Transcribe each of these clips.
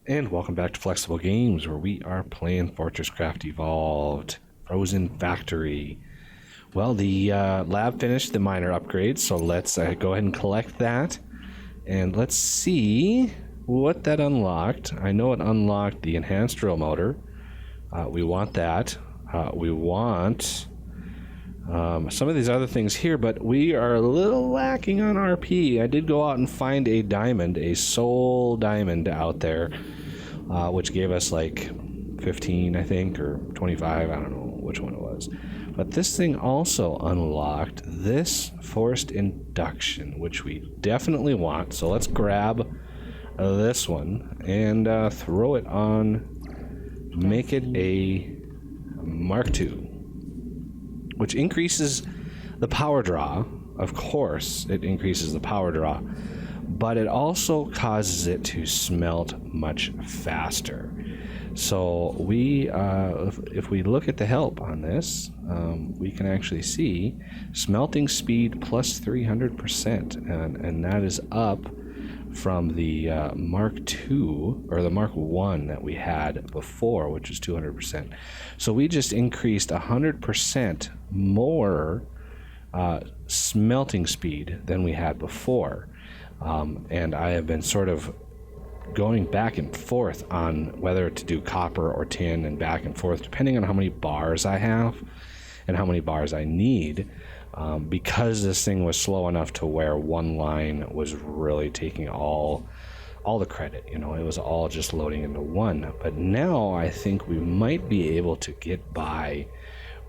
And welcome back to Flexible Games, where we are playing FortressCraft Evolved Frozen Factory. Well, the lab finished the minor upgrades, so let's go ahead and collect that. And let's see what that unlocked. I know it unlocked the enhanced drill motor. We want that. We want some of these other things here, but we are a little lacking on RP. I did go out and find a diamond, a soul diamond out there, which gave us like 15, I think, or 25. I don't know which one it was. But this thing also unlocked this forced induction, which we definitely want. So let's grab this one and throw it on, make it a Mark II, which increases the power draw. Of course, it increases the power draw, but it also causes it to smelt much faster. So we, if we look at the help on this, we can actually see smelting speed plus 300%, and that is up from the Mark II or the Mark I that we had before, which is 200%. So we just increased 100% more smelting speed than we had before. And I have been sort of going back and forth on whether to do copper or tin, and back and forth depending on how many bars I have and how many bars I need, because this thing was slow enough to where one line was really taking all the credit. You know, it was all just loading into one. But now I think we might be able to get by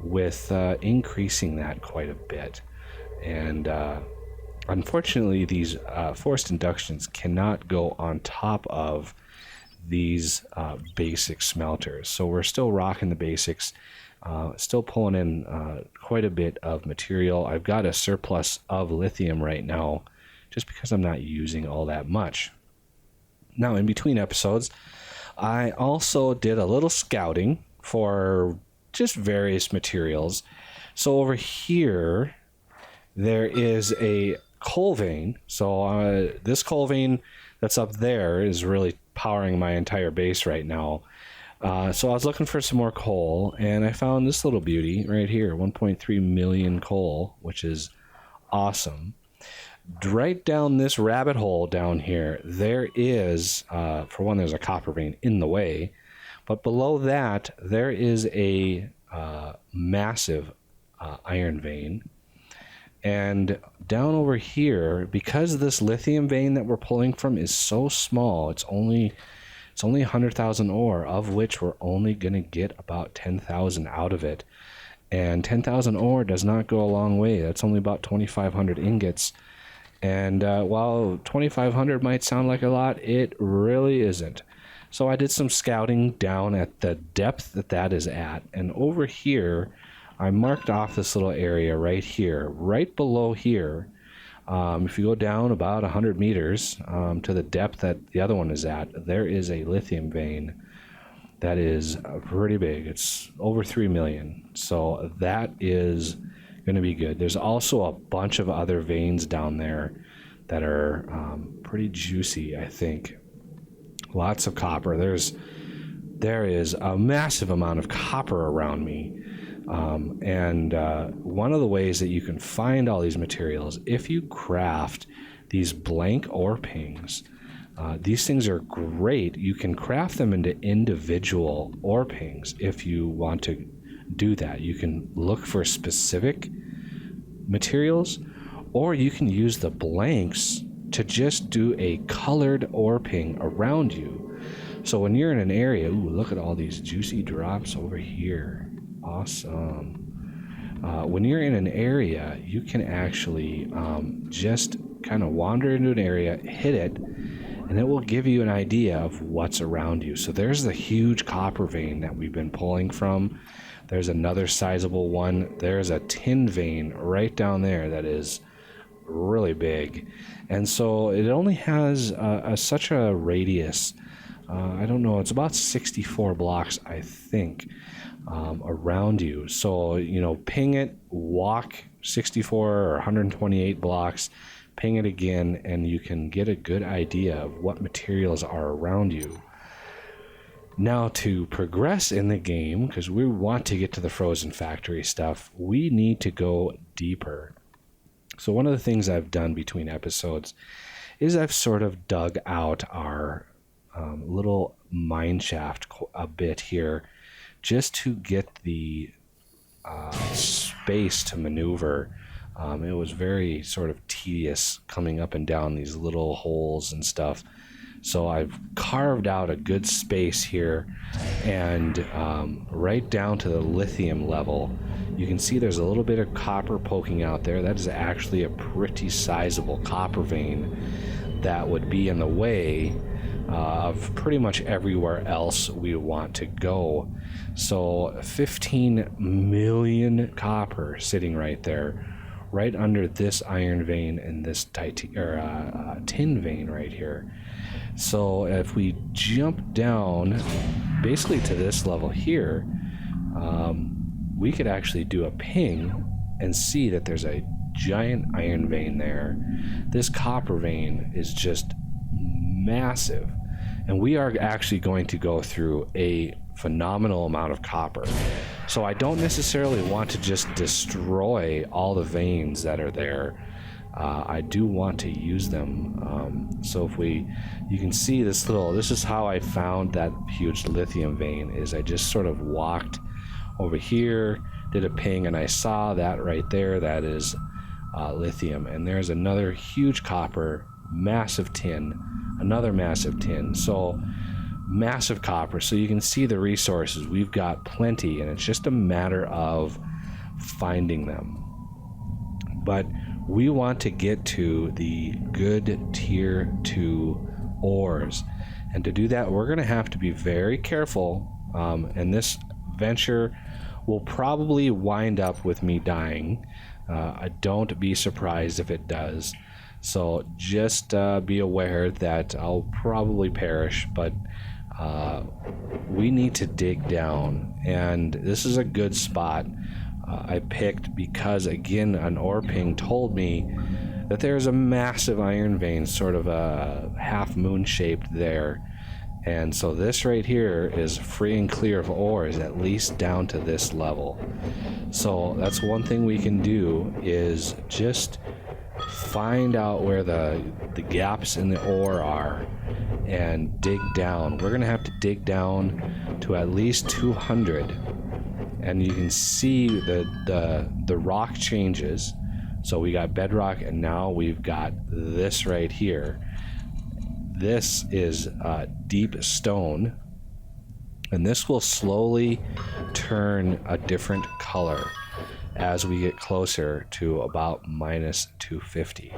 with increasing that quite a bit. And unfortunately, these forced inductions cannot go on top of these basic smelters. So we're still rocking the basics, still pulling in quite a bit of material. I've got a surplus of lithium right now, just because I'm not using all that much. Now, in between episodes, I also did a little scouting for just various materials. So over here, there is a coal vein. So this coal vein that's up there is really powering my entire base right now. So I was looking for some more coal, and I found this little beauty right here, 1.3 million coal, which is awesome. Right down this rabbit hole down here, there is, for one, there's a copper vein in the way, but below that, there is a massive iron vein. And down over here, because this lithium vein that we're pulling from is so small, it's only 100,000 ore, of which we're only going to get about 10,000 out of it. And 10,000 ore does not go a long way. That's only about 2,500 ingots. And while 2,500 might sound like a lot, it really isn't. So I did some scouting down at the depth that is at. And over here, I marked off this little area right here, right below here. If you go down about 100 meters to the depth that the other one is at, there is a lithium vein that is pretty big. It's over 3 million. So that is going to be good. There's also a bunch of other veins down there that are pretty juicy, I think. Lots of copper. There is a massive amount of copper around me. And one of the ways that you can find all these materials, if you craft these blank ore pings, these things are great. You can craft them into individual ore pings if you want to do that. You can look for specific materials, or you can use the blanks to just do a colored ore ping around you. So when you're in an area, ooh, look at all these juicy drops over here. Awesome. When you're in an area, you can actually just kind of wander into an area, hit it, and it will give you an idea of what's around you. So there's the huge copper vein that we've been pulling from. There's another sizable one. There's a tin vein right down there that is really big. And so it only has such a radius. I don't know, it's about 64 blocks, I think, around you. So, you know, ping it, walk 64 or 128 blocks, ping it again, and you can get a good idea of what materials are around you. Now, to progress in the game, because we want to get to the frozen factory stuff, we need to go deeper. So one of the things I've done between episodes is I've sort of dug out our little mine shaft a bit here, just to get the space to maneuver. It was very sort of tedious coming up and down these little holes and stuff. So I've carved out a good space here, and right down to the lithium level, you can see there's a little bit of copper poking out there. That is actually a pretty sizable copper vein that would be in the way of pretty much everywhere else we want to go. So 15 million copper sitting right there, right under this iron vein and this tin vein right here. So if we jump down basically to this level here, we could actually do a ping and see that there's a giant iron vein there. This copper vein is just massive, and we are actually going to go through a phenomenal amount of copper. So I don't necessarily want to just destroy all the veins that are there. I do want to use them. So if you can see this is how I found that huge lithium vein, is I just sort of walked over here, did a ping, and I saw that right there. That is lithium. And there's another huge copper, massive tin, another massive tin. So massive copper. So you can see the resources. We've got plenty, and it's just a matter of finding them. But we want to get to the good tier 2 ores. And to do that, we're going to have to be very careful. And this venture will probably wind up with me dying. Don't be surprised if it does. So just be aware that I'll probably perish, but we need to dig down. And this is a good spot I picked because, again, an ore ping told me that there's a massive iron vein, sort of a half moon shaped there. And so this right here is free and clear of ores, at least down to this level. So that's one thing we can do, is just find out where the gaps in the ore are and dig down. We're gonna have to dig down to at least 200, and you can see the rock changes. So we got bedrock, and now we've got this right here. This is deep stone, and this will slowly turn a different color as we get closer to about minus 250.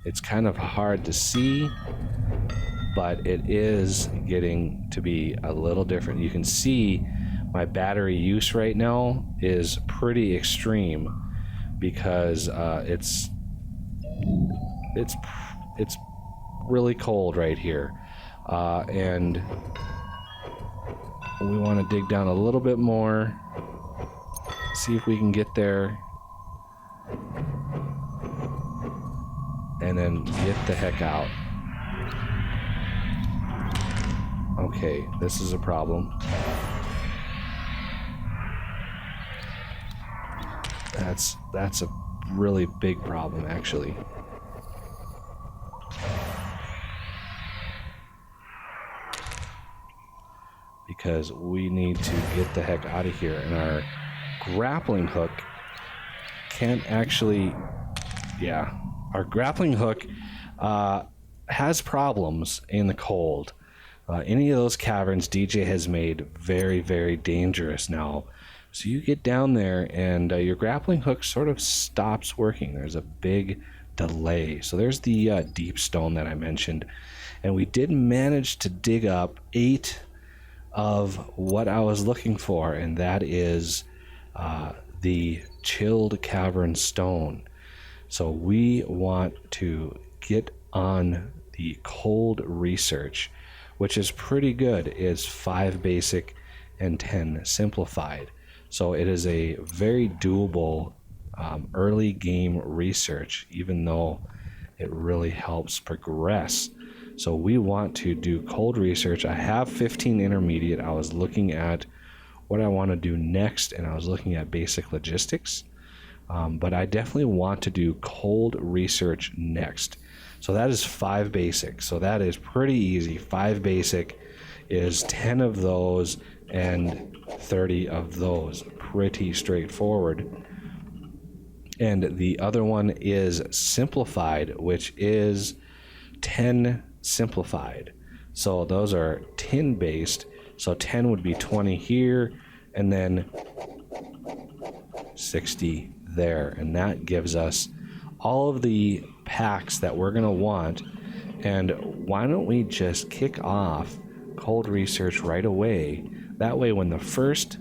It's kind of hard to see, but it is getting to be a little different. You can see my battery use right now is pretty extreme because it's really cold right here, and we want to dig down a little bit more, see if we can get there, and then get the heck out. Okay, this is a problem. That's a really big problem, actually. Because we need to get the heck out of here, and our grappling hook can't actually... Yeah, our grappling hook has problems in the cold. Any of those caverns DJ has made very, very dangerous now. So you get down there and your grappling hook sort of stops working. There's a big delay. So there's the deep stone that I mentioned. And we did manage to dig up 8 of what I was looking for, and that is the chilled cavern stone. So we want to get on the cold research, which is pretty good. It's 5 basic and 10 simplified. So it is a very doable early game research, even though it really helps progress So we want to do cold research. I have 15 intermediate. I was looking at what I want to do next, and I was looking at basic logistics. But I definitely want to do cold research next. So that is 5 basic. So that is pretty easy. 5 basic is 10 of those and 30 of those. Pretty straightforward. And the other one is simplified, which is 10 simplified. So those are tin based. So 10 would be 20 here, and then 60 there. And that gives us all of the packs that we're going to want. And why don't we just kick off cold research right away? That way, when the first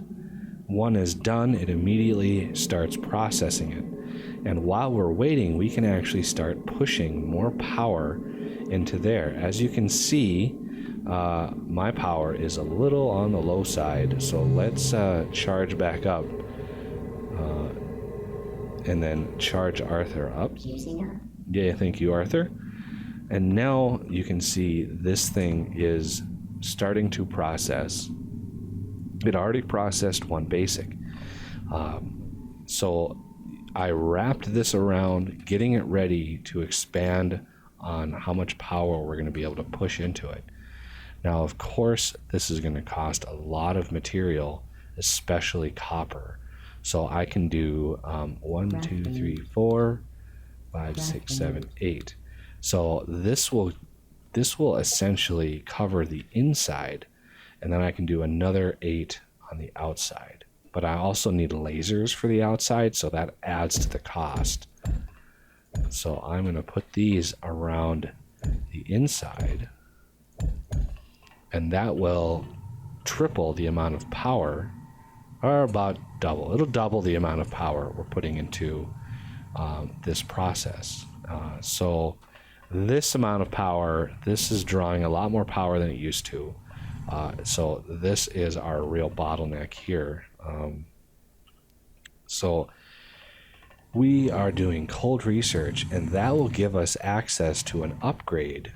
one is done, it immediately starts processing it. And while we're waiting, we can actually start pushing more power into there. As you can see, my power is a little on the low side. So let's charge back up. And then charge Arthur up. Yeah, thank you, Arthur. And now you can see this thing is starting to process. It already processed 1 basic. So I wrapped this around, getting it ready to expand on how much power we're going to be able to push into it. Now, of course, this is going to cost a lot of material, especially copper. So I can do 1, 2, 3, 4, 5, 6, 7, 8. So this will essentially cover the inside, and then I can do another 8 on the outside. But I also need lasers for the outside, so that adds to the cost. So I'm going to put these around the inside, and that will triple the amount of power, or about double. It'll double the amount of power we're putting into this process. So this amount of power, this is drawing a lot more power than it used to. So this is our real bottleneck here. So we are doing cold research, and that will give us access to an upgrade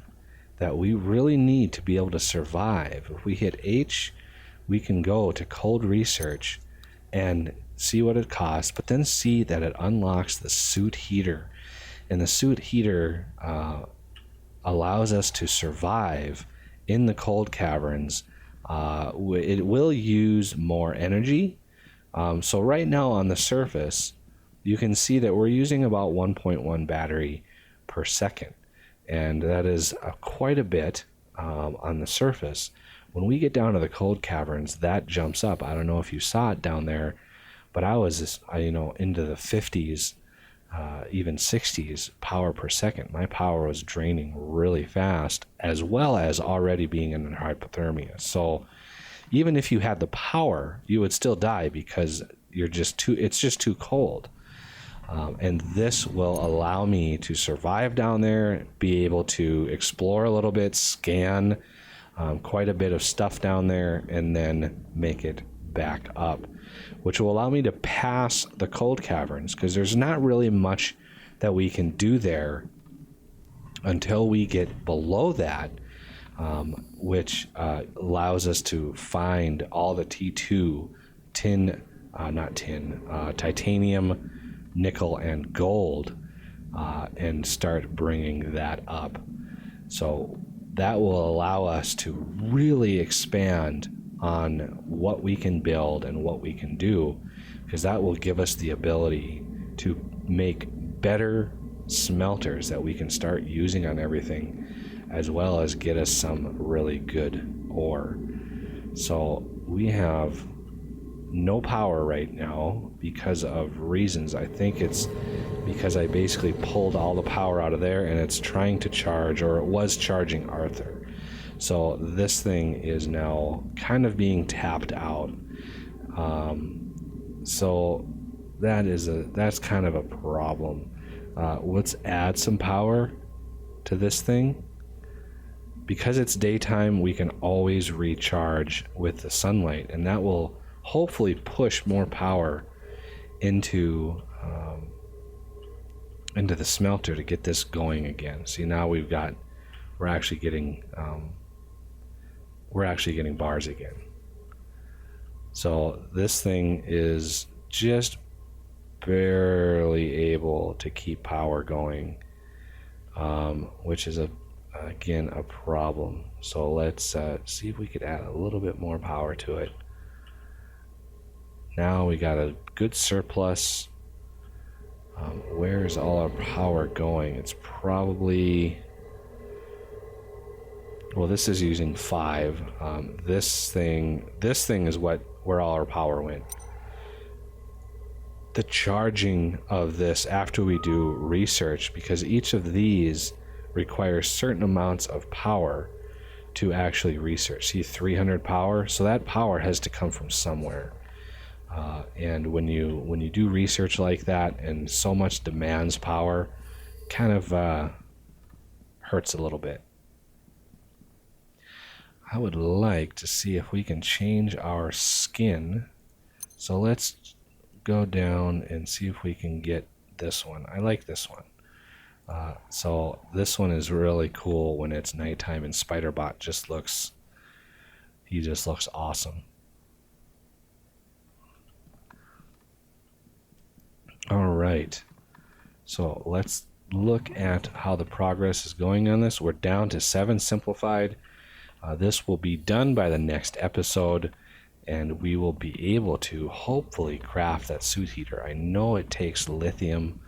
that we really need to be able to survive. If we hit H, we can go to cold research and see what it costs, but then see that it unlocks the suit heater. And the suit heater allows us to survive in the cold caverns. It will use more energy. So right now on the surface, you can see that we're using about 1.1 battery per second. And that is quite a bit on the surface. When we get down to the cold caverns, that jumps up. I don't know if you saw it down there, but I was, into the 50s, even 60s power per second. My power was draining really fast, as well as already being in hypothermia. So even if you had the power, you would still die because it's just too cold. And this will allow me to survive down there, be able to explore a little bit, scan quite a bit of stuff down there, and then make it back up, which will allow me to pass the cold caverns, because there's not really much that we can do there until we get below that, which allows us to find all the T2 titanium, nickel, and gold, and start bringing that up. So that will allow us to really expand on what we can build and what we can do, because that will give us the ability to make better smelters that we can start using on everything, as well as get us some really good ore. So we have no power right now because of reasons. I think it's because I basically pulled all the power out of there, and it's trying to charge, or it was charging Arthur. So this thing is now kind of being tapped out. So that's kind of a problem. Let's add some power to this thing. Because it's daytime, we can always recharge with the sunlight, and that will hopefully push more power into the smelter to get this going again. See, now we've got we're actually getting bars again. So this thing is just barely able to keep power going, which is again a problem. So let's see if we could add a little bit more power to it. Now we got a good surplus. Where's all our power going? It's probably, well, this is using 5. This thing is where all our power went. The charging of this after we do research, because each of these requires certain amounts of power to actually research. See, 300 power, so that power has to come from somewhere. And when you do research like that and so much demands power, kind of hurts a little bit. I would like to see if we can change our skin. So let's go down and see if we can get this one. I like this one. So this one is really cool when it's nighttime, and Spiderbot just looks awesome. All right, so let's look at how the progress is going on this. We're down to 7 simplified. This will be done by the next episode, and we will be able to hopefully craft that suit heater. I know it takes lithium.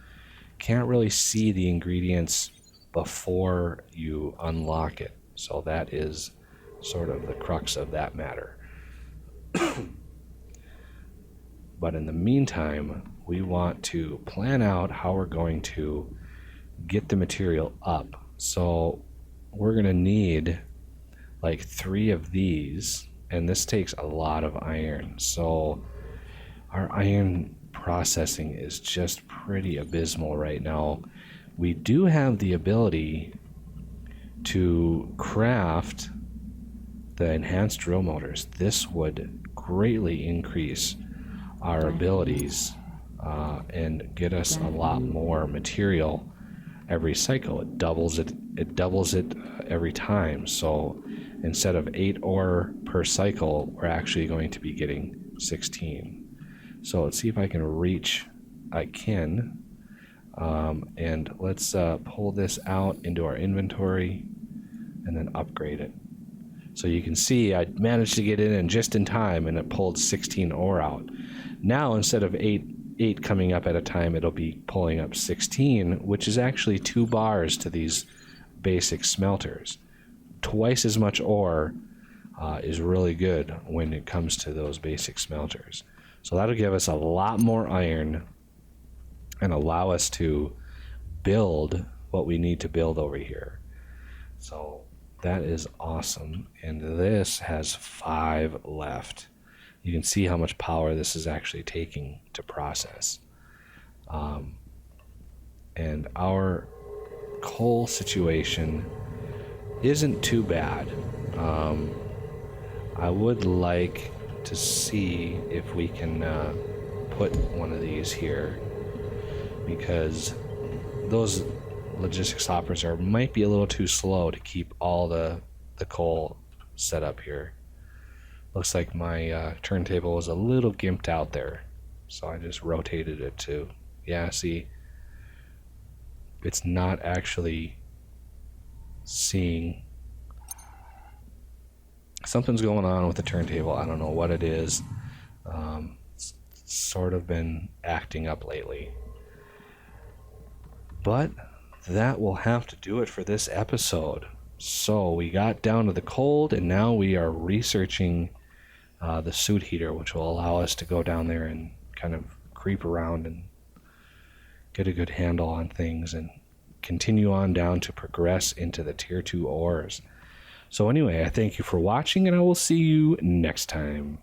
Can't really see the ingredients before you unlock it, so that is sort of the crux of that matter. But in the meantime, we want to plan out how we're going to get the material up. So we're going to need like 3 of these, and this takes a lot of iron. So our iron processing is just pretty abysmal right now. We do have the ability to craft the enhanced drill motors. This would greatly increase our abilities and get us a lot more material every cycle. It doubles it every time. So instead of 8 ore per cycle, we're actually going to be getting 16. So let's see if I can reach. I can. And let's pull this out into our inventory and then upgrade it. So you can see I managed to get in just in time, and it pulled 16 ore out. Now instead of 8 coming up at a time, it'll be pulling up 16, which is actually 2 bars to these basic smelters. Twice as much ore is really good when it comes to those basic smelters. So that'll give us a lot more iron and allow us to build what we need to build over here. So that is awesome. And this has 5 left. You can see how much power this is actually taking to process. And our coal situation isn't too bad. I would like to see if we can put one of these here, because those logistics hoppers might be a little too slow to keep all the coal set up here. Looks like my turntable was a little gimped out there, so I just rotated it to, yeah, see, it's not actually seeing. Something's going on with the turntable. I don't know what it is. It's sort of been acting up lately. But that will have to do it for this episode. So we got down to the cold, and now we are researching the suit heater, which will allow us to go down there and kind of creep around and get a good handle on things and continue on down to progress into the tier 2 ores. So anyway, I thank you for watching, and I will see you next time.